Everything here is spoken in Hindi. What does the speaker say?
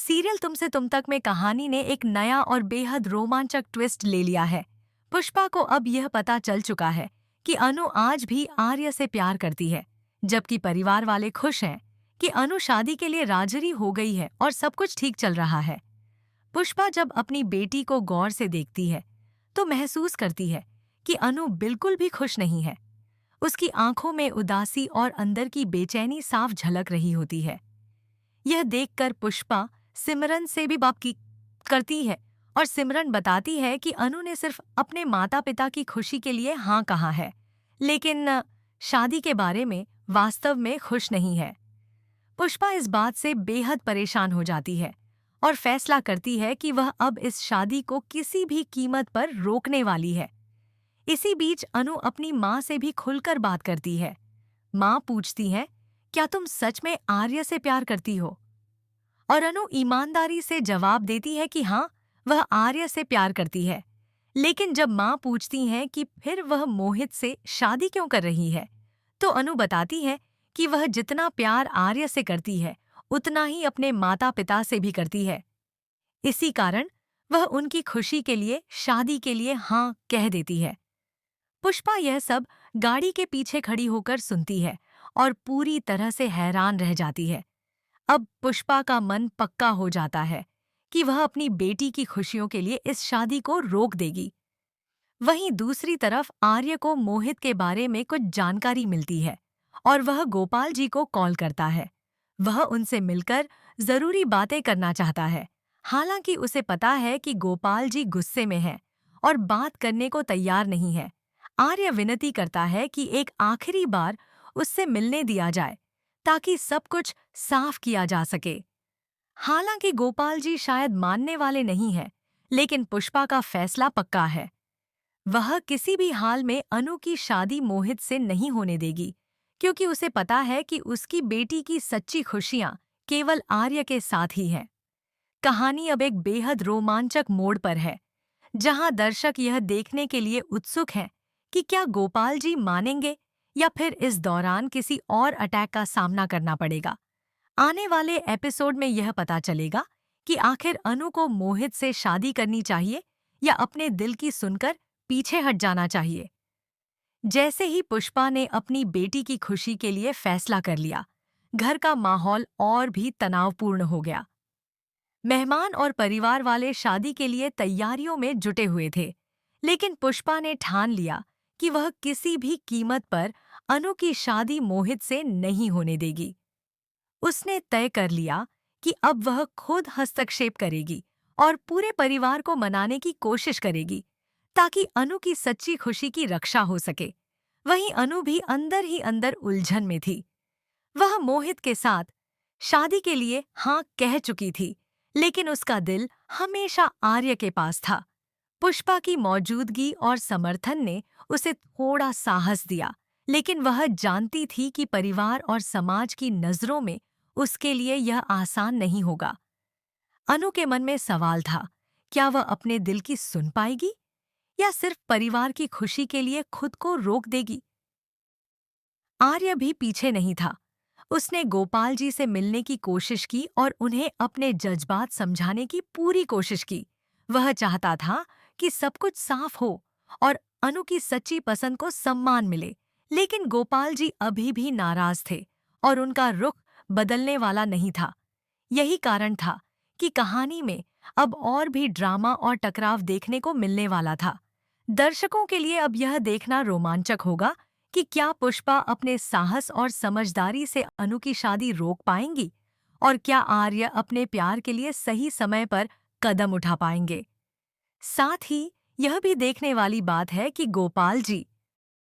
सीरियल तुमसे तुम तक में कहानी ने एक नया और बेहद रोमांचक ट्विस्ट ले लिया है। पुष्पा को अब यह पता चल चुका है कि अनु आज भी आर्य से प्यार करती है, जबकि परिवार वाले खुश हैं कि अनु शादी के लिए राजी हो गई है और सब कुछ ठीक चल रहा है। पुष्पा जब अपनी बेटी को गौर से देखती है तो महसूस करती है कि अनु बिल्कुल भी खुश नहीं है। उसकी आंखों में उदासी और अंदर की बेचैनी साफ झलक रही होती है। यह देखकर पुष्पा सिमरन से भी बात की करती है और सिमरन बताती है कि अनु ने सिर्फ अपने माता पिता की खुशी के लिए हाँ कहा है, लेकिन शादी के बारे में वास्तव में खुश नहीं है। पुष्पा इस बात से बेहद परेशान हो जाती है और फैसला करती है कि वह अब इस शादी को किसी भी कीमत पर रोकने वाली है। इसी बीच अनु अपनी माँ से भी खुलकर बात करती है। माँ पूछती है, क्या तुम सच में आर्य से प्यार करती हो? और अनु ईमानदारी से जवाब देती है कि हाँ, वह आर्य से प्यार करती है। लेकिन जब माँ पूछती हैं कि फिर वह मोहित से शादी क्यों कर रही है, तो अनु बताती है कि वह जितना प्यार आर्य से करती है, उतना ही अपने माता पिता से भी करती है। इसी कारण वह उनकी खुशी के लिए शादी के लिए हाँ कह देती है। पुष्पा यह सब गाड़ी के पीछे खड़ी होकर सुनती है और पूरी तरह से हैरान रह जाती है। अब पुष्पा का मन पक्का हो जाता है कि वह अपनी बेटी की खुशियों के लिए इस शादी को रोक देगी। वहीं दूसरी तरफ आर्य को मोहित के बारे में कुछ जानकारी मिलती है और वह गोपाल जी को कॉल करता है। वह उनसे मिलकर जरूरी बातें करना चाहता है। हालांकि उसे पता है कि गोपाल जी गुस्से में हैं और बात करने को तैयार नहीं है। आर्य विनती करता है कि एक आखिरी बार उससे मिलने दिया जाए ताकि सब कुछ साफ किया जा सके। हालांकि गोपाल जी शायद मानने वाले नहीं हैं, लेकिन पुष्पा का फैसला पक्का है। वह किसी भी हाल में अनु की शादी मोहित से नहीं होने देगी, क्योंकि उसे पता है कि उसकी बेटी की सच्ची खुशियां केवल आर्य के साथ ही हैं। कहानी अब एक बेहद रोमांचक मोड़ पर है, जहां दर्शक यह देखने के लिए उत्सुक हैं कि क्या गोपाल जी मानेंगे या फिर इस दौरान किसी और अटैक का सामना करना पड़ेगा। आने वाले एपिसोड में यह पता चलेगा कि आखिर अनु को मोहित से शादी करनी चाहिए या अपने दिल की सुनकर पीछे हट जाना चाहिए। जैसे ही पुष्पा ने अपनी बेटी की खुशी के लिए फैसला कर लिया, घर का माहौल और भी तनावपूर्ण हो गया। मेहमान और परिवार वाले शादी के लिए तैयारियों में जुटे हुए थे, लेकिन पुष्पा ने ठान लिया कि वह किसी भी कीमत पर अनु की शादी मोहित से नहीं होने देगी। उसने तय कर लिया कि अब वह खुद हस्तक्षेप करेगी और पूरे परिवार को मनाने की कोशिश करेगी, ताकि अनु की सच्ची खुशी की रक्षा हो सके। वहीं अनु भी अंदर ही अंदर उलझन में थी। वह मोहित के साथ शादी के लिए हाँ कह चुकी थी, लेकिन उसका दिल हमेशा आर्य के पास था। पुष्पा की मौजूदगी और समर्थन ने उसे थोड़ा साहस दिया, लेकिन वह जानती थी कि परिवार और समाज की नज़रों में उसके लिए यह आसान नहीं होगा। अनु के मन में सवाल था, क्या वह अपने दिल की सुन पाएगी या सिर्फ परिवार की खुशी के लिए खुद को रोक देगी। आर्य भी पीछे नहीं था। उसने गोपाल जी से मिलने की कोशिश की और उन्हें अपने जज्बात समझाने की पूरी कोशिश की। वह चाहता था कि सब कुछ साफ हो और अनु की सच्ची पसंद को सम्मान मिले, लेकिन गोपाल जी अभी भी नाराज थे और उनका रुख बदलने वाला नहीं था। यही कारण था कि कहानी में अब और भी ड्रामा और टकराव देखने को मिलने वाला था। दर्शकों के लिए अब यह देखना रोमांचक होगा कि क्या पुष्पा अपने साहस और समझदारी से अनु की शादी रोक पाएंगी और क्या आर्य अपने प्यार के लिए सही समय पर कदम उठा पाएंगे। साथ ही यह भी देखने वाली बात है कि गोपाल जी